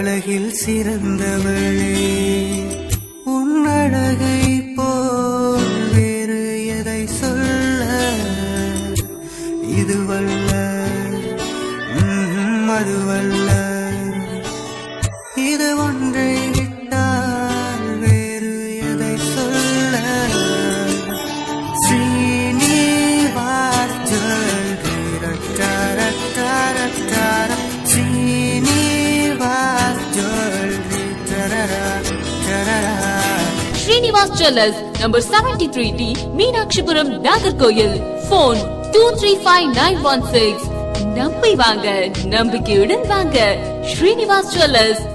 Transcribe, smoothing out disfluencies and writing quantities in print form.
அழகில் சிறந்தவளே, உன் அழகை போல் வேறு எதை சொல்ல, இதுவல்ல அதுவல்ல, இது ஒன்றை விட்டால் வேறு எதை சொல்ல. Srinivas jewellery, Srinivas jewellery, Srinivas Jewellers, number 73D, Meenakshipuram, Nagarkoil. Phone 235916. நம்பி வாங்க, நம்பிக்கையுடன் வாங்க. Srinivas Jewellers.